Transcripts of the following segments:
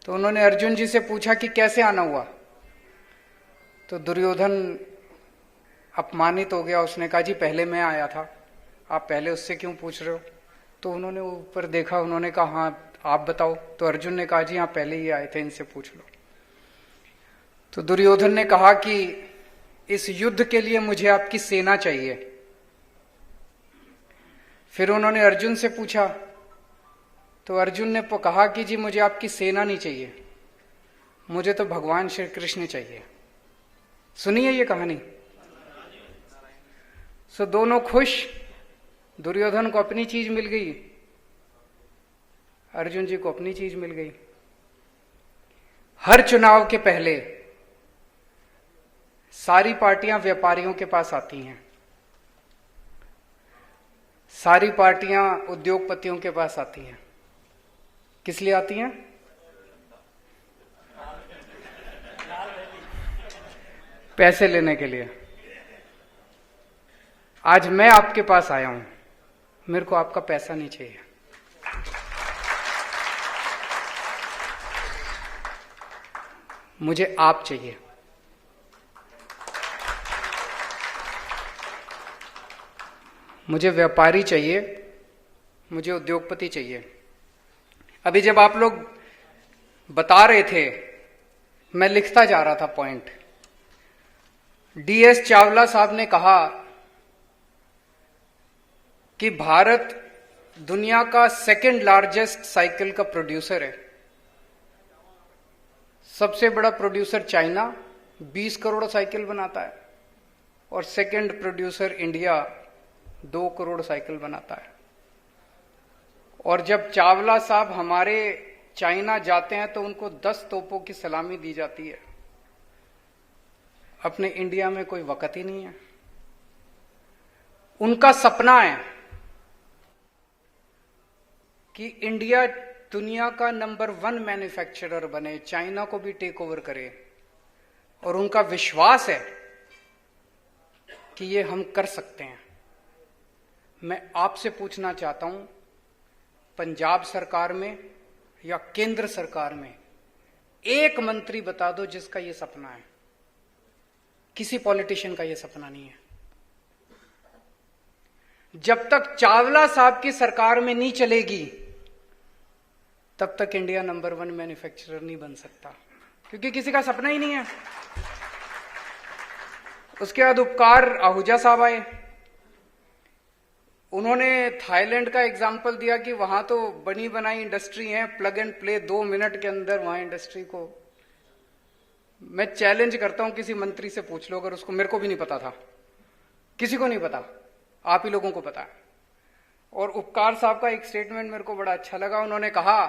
तो उन्होंने अर्जुन जी से पूछा कि कैसे आना हुआ। तो दुर्योधन अपमानित हो गया। उसने कहा जी पहले मैं आया था, आप पहले उससे क्यों पूछ रहे हो। तो उन्होंने ऊपर देखा, उन्होंने कहा हाँ आप बताओ। तो अर्जुन ने कहा जी हाँ पहले ही आए थे, इनसे पूछ लो। तो दुर्योधन ने कहा कि इस युद्ध के लिए मुझे आपकी सेना चाहिए। फिर उन्होंने अर्जुन से पूछा, तो अर्जुन ने कहा कि जी मुझे आपकी सेना नहीं चाहिए, मुझे तो भगवान श्री कृष्ण चाहिए। सुनिए ये कहानी। सो दोनों खुश, दुर्योधन को अपनी चीज मिल गई, अर्जुन जी को अपनी चीज मिल गई। हर चुनाव के पहले सारी पार्टियां व्यापारियों के पास आती हैं, सारी पार्टियां उद्योगपतियों के पास आती हैं। किस लिए आती हैं? पैसे लेने के लिए। आज मैं आपके पास आया हूं, मेरे को आपका पैसा नहीं चाहिए, मुझे आप चाहिए। मुझे व्यापारी चाहिए, मुझे उद्योगपति चाहिए। अभी जब आप लोग बता रहे थे, मैं लिखता जा रहा था पॉइंट। DS चावला साहब ने कहा कि भारत दुनिया का सेकंड लार्जेस्ट साइकिल का प्रोड्यूसर है। सबसे बड़ा प्रोड्यूसर चाइना 20 करोड़ साइकिल बनाता है, और second producer India 2 crore cycle बनाता है। और जब चावला साहब हमारे चाइना जाते हैं तो उनको 10 तोपों की सलामी दी जाती है। अपने इंडिया में कोई वक़्त ही नहीं है। उनका सपना है कि इंडिया दुनिया का नंबर 1 मैन्युफैक्चरर बने, चाइना को भी टेक ओवर करे। और उनका विश्वास है कि ये हम कर सकते हैं। मैं आपसे पूछना चाहता हूं, पंजाब सरकार में या केंद्र सरकार में एक मंत्री बता दो जिसका ये सपना है। किसी पॉलिटिशियन का ये सपना नहीं है। जब तक चावला साहब की सरकार में नहीं चलेगी, तब तक इंडिया नंबर 1 मैन्युफैक्चरर नहीं बन सकता, क्योंकि किसी का सपना ही नहीं है। उसके बाद उपकार आहूजा साहब आए। उन्होंने थाईलैंड का एग्जाम्पल दिया कि वहां तो बनी बनाई इंडस्ट्री है, प्लग एंड प्ले, 2 मिनट के अंदर वहां इंडस्ट्री को। मैं चैलेंज करता हूं, किसी मंत्री से पूछ लो, अगर उसको, मेरे को भी नहीं पता था, किसी को नहीं पता, आप ही लोगों को पता है। और उपकार साहब का एक स्टेटमेंट मेरे को बड़ा अच्छा लगा। उन्होंने कहा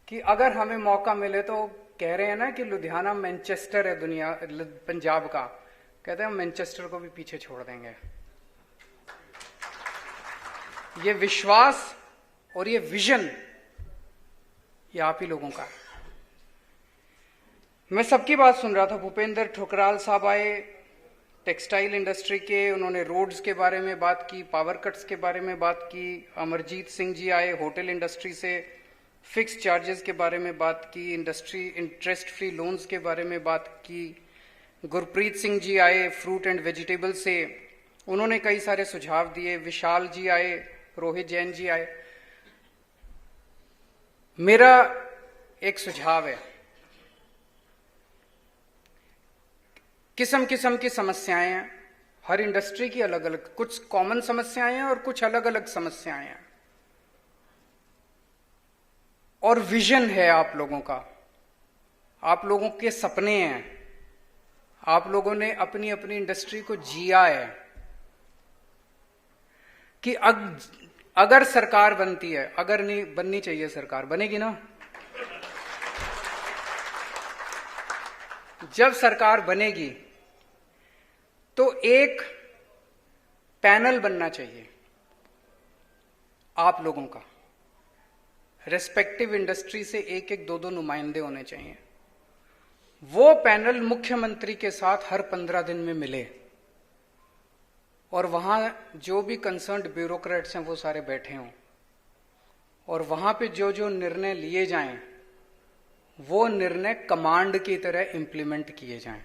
कि अगर हमें मौका मिले तो, कह रहे हैं ना कि लुधियाना मैनचेस्टर है दुनिया, पंजाब का, कहते हैं मैनचेस्टर को भी पीछे छोड़ देंगे। ये विश्वास और ये विजन ये आप ही लोगों का है। मैं सबकी बात सुन रहा था। भूपेंद्र ठुकराल साहब आए, टेक्सटाइल इंडस्ट्री के, उन्होंने रोड्स के बारे में बात की, पावर कट्स के बारे में बात की। अमरजीत सिंह जी आए होटल इंडस्ट्री से, फिक्स चार्जेस के बारे में बात की, इंडस्ट्री इंटरेस्ट फ्री लोन्स के बारे में बात की। गुरप्रीत सिंह जी आए फ्रूट एंड वेजिटेबल से, उन्होंने कई सारे सुझाव दिए। विशाल जी आए, रोहित जैन जी आए। मेरा एक सुझाव है, किस्म किस्म की समस्याएं हैं, हर इंडस्ट्री की अलग अलग, कुछ कॉमन समस्याएं हैं और कुछ अलग अलग समस्याएं हैं। और विजन है आप लोगों का, आप लोगों के सपने हैं, आप लोगों ने अपनी अपनी इंडस्ट्री को जिया है कि अगर सरकार बनती है, अगर नहीं बननी चाहिए सरकार, बनेगी ना। जब सरकार बनेगी तो एक पैनल बनना चाहिए आप लोगों का, रेस्पेक्टिव इंडस्ट्री से एक एक 2-2 नुमाइंदे होने चाहिए। वो पैनल मुख्यमंत्री के साथ हर 15 दिन में मिले और वहां जो भी कंसर्न्ड ब्यूरोक्रेट्स हैं वो सारे बैठे हों, और वहां पे जो जो निर्णय लिए जाएं वो निर्णय कमांड की तरह इंप्लीमेंट किए जाएं।